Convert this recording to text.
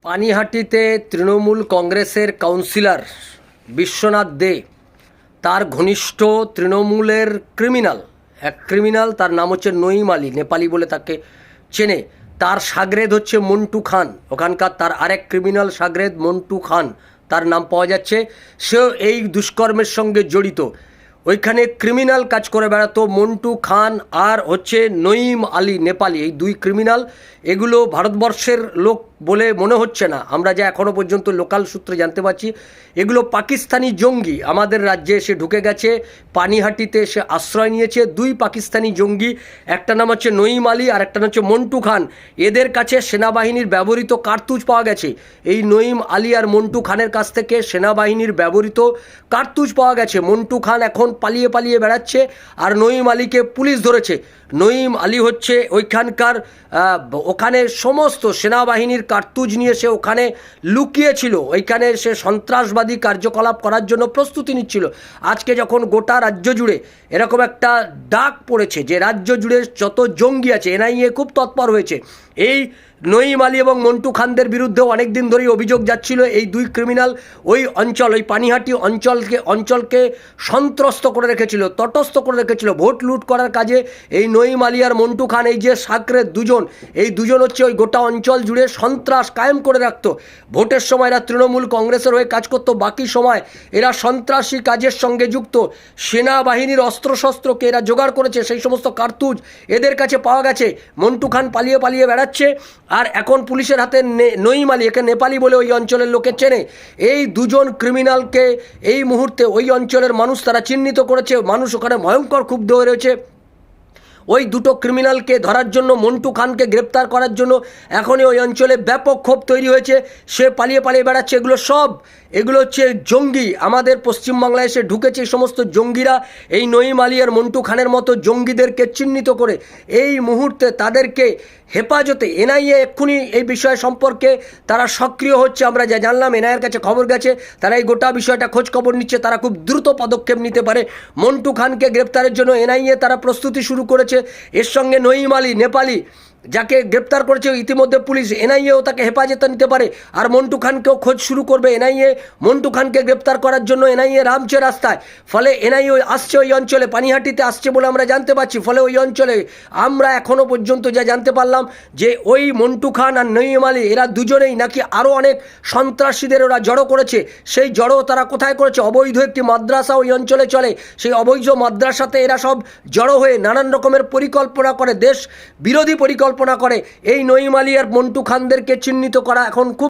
পানিহাটিতে তৃণমূল কংগ্রেসের কাউন্সিলর বিশ্বনাথ দে তার ঘনিষ্ঠ তৃণমূলের ক্রিমিনাল তার নাম হচ্ছে নঈম আলী, নেপালি বলে তাকে চেনে। তার সাগরেদ হচ্ছে মন্টু খান, ওখানকার তার আরেক ক্রিমিনাল সাগরেদ মন্টু খান তার নাম পাওয়া যাচ্ছে। সেও এই দুষ্কর্মের সঙ্গে জড়িত। ওইখানে ক্রিমিনাল কাজ করে বেড়াতো মন্টু খান আর হচ্ছে নঈম আলী নেপালি, এই দুই ক্রিমিনাল। এগুলো ভারতবর্ষের লোক বলে মনে হচ্ছে না, আমরা যা এখনও পর্যন্ত লোকাল সূত্রে জানতে পারছি। এগুলো পাকিস্তানি জঙ্গি আমাদের রাজ্যে এসে ঢুকে গেছে, পানিহাটিতে এসে আশ্রয় নিয়েছে। দুই পাকিস্তানি জঙ্গি, একটা নাম হচ্ছে নঈম আলী আর একটা নাম হচ্ছে মন্টু খান। এদের কাছে সেনাবাহিনীর ব্যবহৃত কার্তুজ পাওয়া গেছে। এই নঈম আলী আর মন্টু খানের কাছ থেকে সেনাবাহিনীর ব্যবহৃত কার্তুজ পাওয়া গেছে। মন্টু খান এখন পালিয়ে বেড়াচ্ছে আর নঈম আলীকে পুলিশ ধরেছে। নঈম আলী হচ্ছে ওখানে সমস্ত সেনাবাহিনীর কার্তুজ নিয়ে সে ওখানে লুকিয়েছিল। ওইখানে সে সন্ত্রাসবাদী কার্যকলাপ করার জন্য প্রস্তুতি নিচ্ছিল। আজকে যখন গোটা রাজ্য জুড়ে এরকম একটা ডাক পড়েছে যে রাজ্য জুড়ে যত জঙ্গি আছে, এনআইএ খুব তৎপর হয়েছে। এই নঈম আলী এবং মন্টু খানদের বিরুদ্ধেও অনেক দিন ধরেই অভিযোগ যাচ্ছিল। এই দুই ক্রিমিনাল ওই পানিহাটি অঞ্চলকে সন্ত্রস্ত করে রেখেছিল, তটস্থ করে রেখেছিল ভোট লুট করার কাজে। এই নঈম আলী আর মন্টু খান, এই যে সাকরের দুজন হচ্ছে ওই গোটা অঞ্চল জুড়ে সন্ত্রাস কায়েম করে রাখতো। ভোটের সময় এরা তৃণমূল কংগ্রেসের হয়ে কাজ করতো, বাকি সময় এরা সন্ত্রাসী কাজের সঙ্গে যুক্ত। সেনাবাহিনীর অস্ত্রশস্ত্রকে এরা জোগাড় করেছে, সেই সমস্ত কার্তুজ এদের কাছে পাওয়া গেছে। মন্টু খান পালিয়ে বেড়াচ্ছে আর এখন পুলিশের হাতে নঈম আলী, একে নেপালি বলে ওই অঞ্চলের লোকে চেনে। এই দুজন ক্রিমিনালকে এই মুহূর্তে ওই অঞ্চলের মানুষ তারা চিহ্নিত করেছে। মানুষ ওখানে ভয়ঙ্কর ক্ষুব্ধ হয়ে রয়েছে। ওই দুটো ক্রিমিনালকে ধরার জন্য, মন্টু খানকে গ্রেপ্তার করার জন্য এখনই ওই অঞ্চলে ব্যাপক ক্ষোভ তৈরি হয়েছে। সে পালিয়ে বেড়াচ্ছে। এগুলো হচ্ছে জঙ্গি। আমাদের পশ্চিমবাংলায় এসে ঢুকেছে এই সমস্ত জঙ্গিরা। এই নঈম আলী আর মন্টু খানের মতো জঙ্গিদেরকে চিহ্নিত করে এই মুহূর্তে তাদেরকে হেফাজতে এনআইএ এক্ষুনি এই বিষয় সম্পর্কে তারা সক্রিয় হচ্ছে। আমরা যা জানলাম, এনআইএর কাছে খবর গেছে, তারা এই গোটা বিষয়টা খোঁজ খবর নিচ্ছে। তারা খুব দ্রুত পদক্ষেপ নিতে পারে। মন্টু খানকে গ্রেপ্তারের জন্য এনআইএ তারা প্রস্তুতি শুরু করেছে। এর সঙ্গে নঈম আলী নেপালি যাকে গ্রেপ্তার করেছে ইতিমধ্যে পুলিশ, এনআইএও তাকে হেফাজতে নিতে পারে। আর মন্টু খানকেও খোঁজ শুরু করবে এনআইএ। মন্টু খানকে গ্রেপ্তার করার জন্য এনআইএ নামছে রাস্তায়। ফলে এনআইএ আসছে ওই অঞ্চলে, পানিহাটিতে আসছে বলে আমরা জানতে পারছি। ফলে ওই অঞ্চলে আমরা এখনও পর্যন্ত যা জানতে পারলাম যে ওই মন্টু খান আর নঈম আলী এরা দুজনেই নাকি আরও অনেক সন্ত্রাসীদের ওরা জড়ো করেছে। সেই জড়ো তারা কোথায় করেছে? অবৈধ একটি মাদ্রাসা ওই অঞ্চলে চলে, সেই অবৈধ মাদ্রাসাতে এরা সব জড়ো হয়ে নানান রকমের পরিকল্পনা করে, দেশ বিরোধী পরিকল্পনা করে। এই নঈম আলী আর মন্টু খানদেরকে চিহ্নিত করা এখন খুব